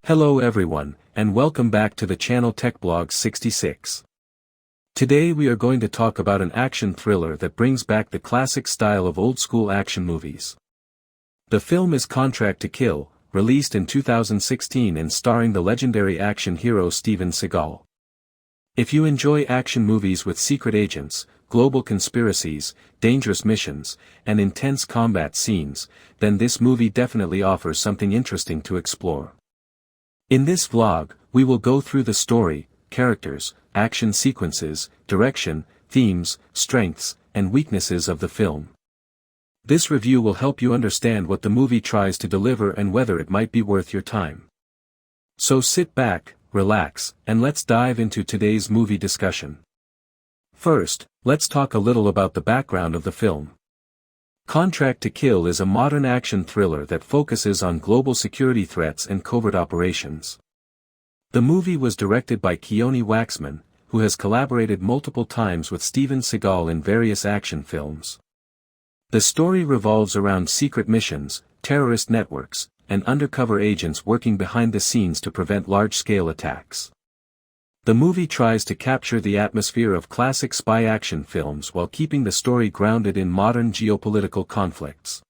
Hello everyone, and welcome back to the channel TechBlog 66. Today we are going to talk about an action thriller that brings back the classic style of old-school action movies. The film is Contract to Kill, released in 2016 and starring the legendary action hero Steven Seagal. If you enjoy action movies with secret agents, global conspiracies, dangerous missions, and intense combat scenes, then this movie definitely offers something interesting to explore. In this vlog, we will go through the story, characters, action sequences, direction, themes, strengths, and weaknesses of the film. This review will help you understand what the movie tries to deliver and whether it might be worth your time. So sit back, relax, and let's dive into today's movie discussion. First, let's talk a little about the background of the film. Contract to Kill is a modern action thriller that focuses on global security threats and covert operations. The movie was directed by Keone Waxman, who has collaborated multiple times with Steven Seagal in various action films. The story revolves around secret missions, terrorist networks, and undercover agents working behind the scenes to prevent large-scale attacks. The movie tries to capture the atmosphere of classic spy action films while keeping the story grounded in modern geopolitical conflicts.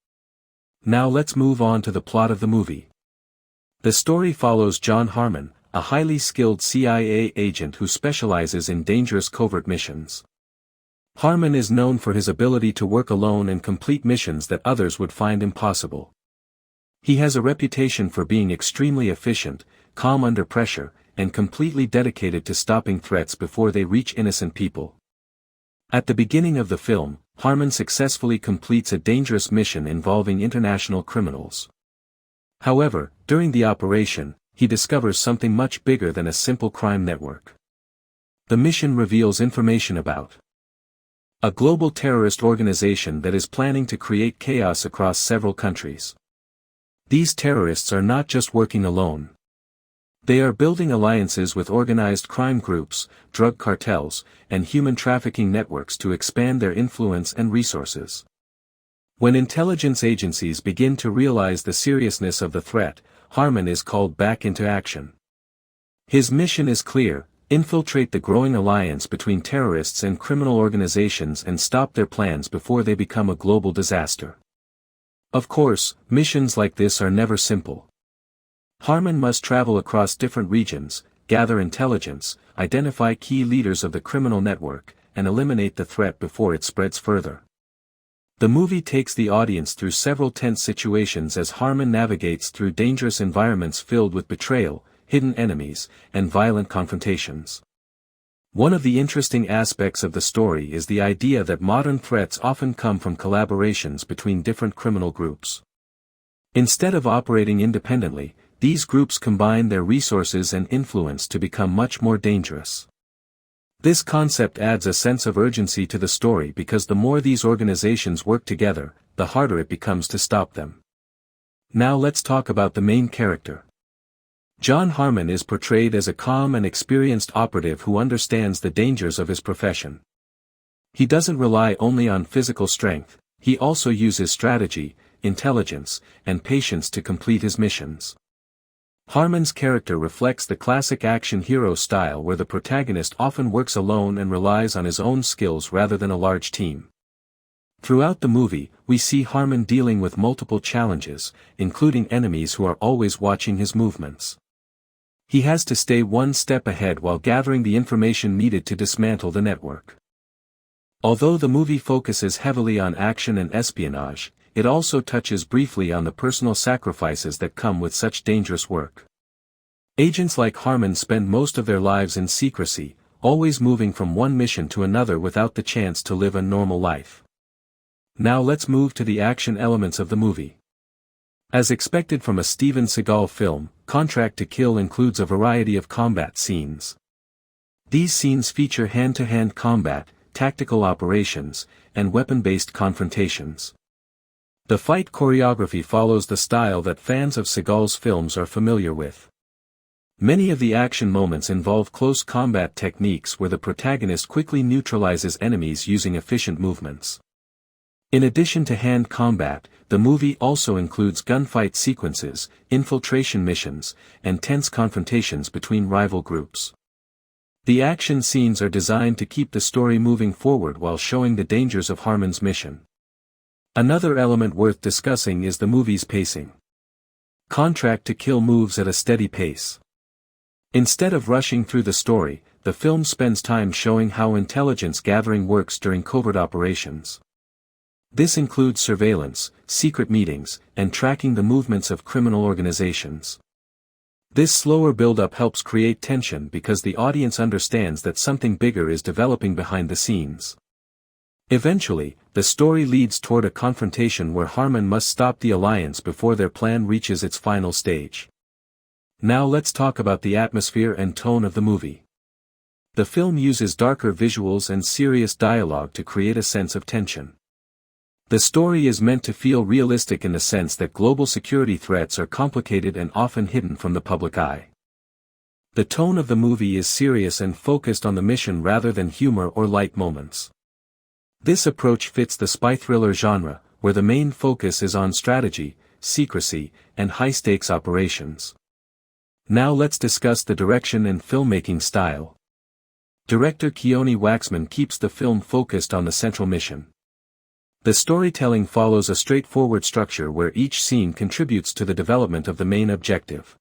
Now let's move on to the plot of the movie. The story follows John Harmon, a highly skilled CIA agent who specializes in dangerous covert missions. Harmon is known for his ability to work alone and complete missions that others would find impossible. He has a reputation for being extremely efficient, calm under pressure, and completely dedicated to stopping threats before they reach innocent people. At the beginning of the film, Harmon successfully completes a dangerous mission involving international criminals. However, during the operation, he discovers something much bigger than a simple crime network. The mission reveals information about a global terrorist organization that is planning to create chaos across several countries. These terrorists are not just working alone. They are building alliances with organized crime groups, drug cartels, and human trafficking networks to expand their influence and resources. When intelligence agencies begin to realize the seriousness of the threat, Harmon is called back into action. His mission is clear: infiltrate the growing alliance between terrorists and criminal organizations and stop their plans before they become a global disaster. Of course, missions like this are never simple. Harmon must travel across different regions, gather intelligence, identify key leaders of the criminal network, and eliminate the threat before it spreads further. The movie takes the audience through several tense situations as Harmon navigates through dangerous environments filled with betrayal, hidden enemies, and violent confrontations. One of the interesting aspects of the story is the idea that modern threats often come from collaborations between different criminal groups. Instead of operating independently, these groups combine their resources and influence to become much more dangerous. This concept adds a sense of urgency to the story because the more these organizations work together, the harder it becomes to stop them. Now let's talk about the main character. John Harmon is portrayed as a calm and experienced operative who understands the dangers of his profession. He doesn't rely only on physical strength, he also uses strategy, intelligence, and patience to complete his missions. Harmon's character reflects the classic action hero style where the protagonist often works alone and relies on his own skills rather than a large team. Throughout the movie, we see Harmon dealing with multiple challenges, including enemies who are always watching his movements. He has to stay one step ahead while gathering the information needed to dismantle the network. Although the movie focuses heavily on action and espionage, it also touches briefly on the personal sacrifices that come with such dangerous work. Agents like Harmon spend most of their lives in secrecy, always moving from one mission to another without the chance to live a normal life. Now let's move to the action elements of the movie. As expected from a Steven Seagal film, Contract to Kill includes a variety of combat scenes. These scenes feature hand-to-hand combat, tactical operations, and weapon-based confrontations. The fight choreography follows the style that fans of Seagal's films are familiar with. Many of the action moments involve close combat techniques where the protagonist quickly neutralizes enemies using efficient movements. In addition to hand combat, the movie also includes gunfight sequences, infiltration missions, and tense confrontations between rival groups. The action scenes are designed to keep the story moving forward while showing the dangers of Harmon's mission. Another element worth discussing is the movie's pacing. Contract to Kill moves at a steady pace. Instead of rushing through the story, the film spends time showing how intelligence gathering works during covert operations. This includes surveillance, secret meetings, and tracking the movements of criminal organizations. This slower build-up helps create tension because the audience understands that something bigger is developing behind the scenes. Eventually, the story leads toward a confrontation where Harmon must stop the Alliance before their plan reaches its final stage. Now let's talk about the atmosphere and tone of the movie. The film uses darker visuals and serious dialogue to create a sense of tension. The story is meant to feel realistic in the sense that global security threats are complicated and often hidden from the public eye. The tone of the movie is serious and focused on the mission rather than humor or light moments. This approach fits the spy thriller genre, where the main focus is on strategy, secrecy, and high-stakes operations. Now let's discuss the direction and filmmaking style. Director Keone Waxman keeps the film focused on the central mission. The storytelling follows a straightforward structure where each scene contributes to the development of the main objective.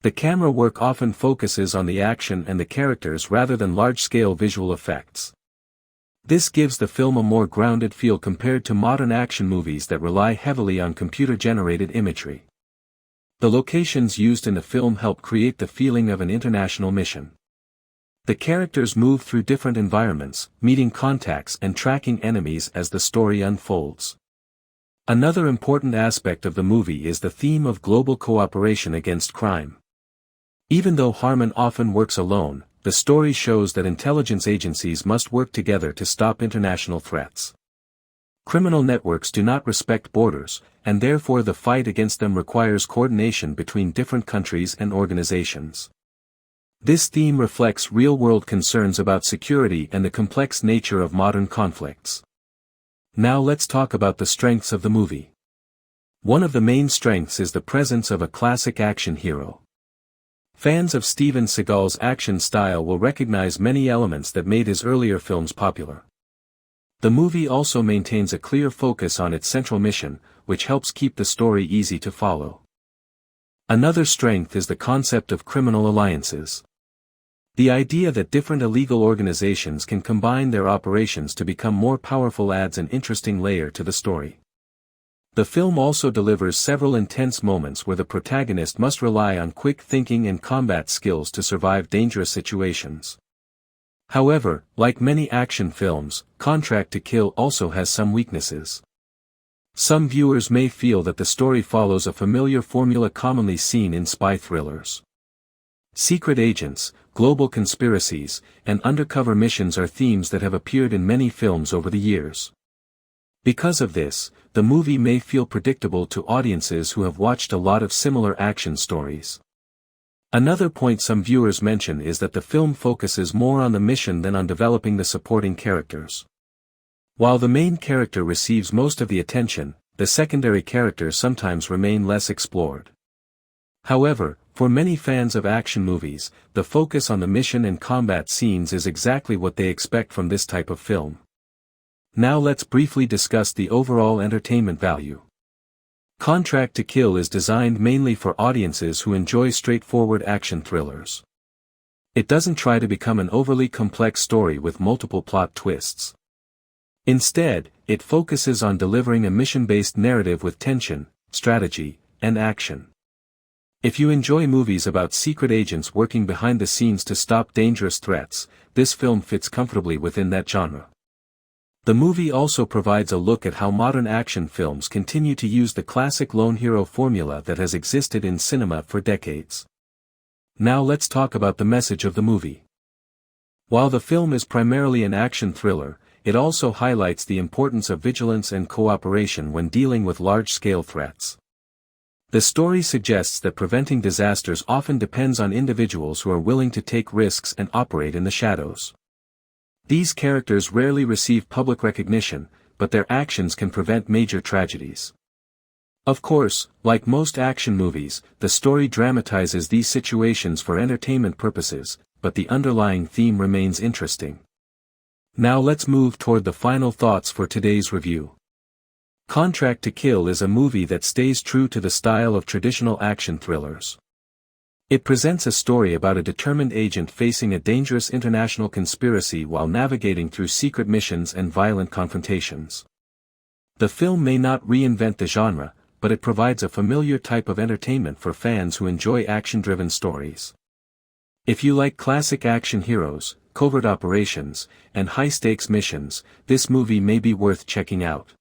The camera work often focuses on the action and the characters rather than large-scale visual effects. This gives the film a more grounded feel compared to modern action movies that rely heavily on computer-generated imagery. The locations used in the film help create the feeling of an international mission. The characters move through different environments, meeting contacts and tracking enemies as the story unfolds. Another important aspect of the movie is the theme of global cooperation against crime. Even though Harmon often works alone, the story shows that intelligence agencies must work together to stop international threats. Criminal networks do not respect borders, and therefore the fight against them requires coordination between different countries and organizations. This theme reflects real-world concerns about security and the complex nature of modern conflicts. Now let's talk about the strengths of the movie. One of the main strengths is the presence of a classic action hero. Fans of Steven Seagal's action style will recognize many elements that made his earlier films popular. The movie also maintains a clear focus on its central mission, which helps keep the story easy to follow. Another strength is the concept of criminal alliances. The idea that different illegal organizations can combine their operations to become more powerful adds an interesting layer to the story. The film also delivers several intense moments where the protagonist must rely on quick thinking and combat skills to survive dangerous situations. However, like many action films, Contract to Kill also has some weaknesses. Some viewers may feel that the story follows a familiar formula commonly seen in spy thrillers. Secret agents, global conspiracies, and undercover missions are themes that have appeared in many films over the years. Because of this, the movie may feel predictable to audiences who have watched a lot of similar action stories. Another point some viewers mention is that the film focuses more on the mission than on developing the supporting characters. While the main character receives most of the attention, the secondary characters sometimes remain less explored. However, for many fans of action movies, the focus on the mission and combat scenes is exactly what they expect from this type of film. Now let's briefly discuss the overall entertainment value. Contract to Kill is designed mainly for audiences who enjoy straightforward action thrillers. It doesn't try to become an overly complex story with multiple plot twists. Instead, it focuses on delivering a mission-based narrative with tension, strategy, and action. If you enjoy movies about secret agents working behind the scenes to stop dangerous threats, this film fits comfortably within that genre. The movie also provides a look at how modern action films continue to use the classic lone hero formula that has existed in cinema for decades. Now let's talk about the message of the movie. While the film is primarily an action thriller, it also highlights the importance of vigilance and cooperation when dealing with large-scale threats. The story suggests that preventing disasters often depends on individuals who are willing to take risks and operate in the shadows. These characters rarely receive public recognition, but their actions can prevent major tragedies. Of course, like most action movies, the story dramatizes these situations for entertainment purposes, but the underlying theme remains interesting. Now let's move toward the final thoughts for today's review. Contract to Kill is a movie that stays true to the style of traditional action thrillers. It presents a story about a determined agent facing a dangerous international conspiracy while navigating through secret missions and violent confrontations. The film may not reinvent the genre, but it provides a familiar type of entertainment for fans who enjoy action-driven stories. If you like classic action heroes, covert operations, and high-stakes missions, this movie may be worth checking out.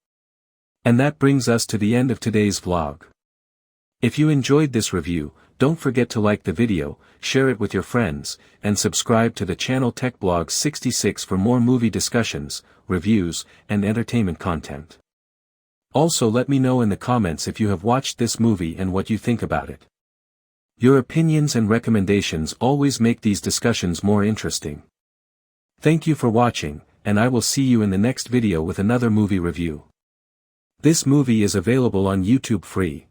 And that brings us to the end of today's vlog. If you enjoyed this review, don't forget to like the video, share it with your friends, and subscribe to the channel TechBlog 66 for more movie discussions, reviews, and entertainment content. Also let me know in the comments if you have watched this movie and what you think about it. Your opinions and recommendations always make these discussions more interesting. Thank you for watching, and I will see you in the next video with another movie review. This movie is available on YouTube free.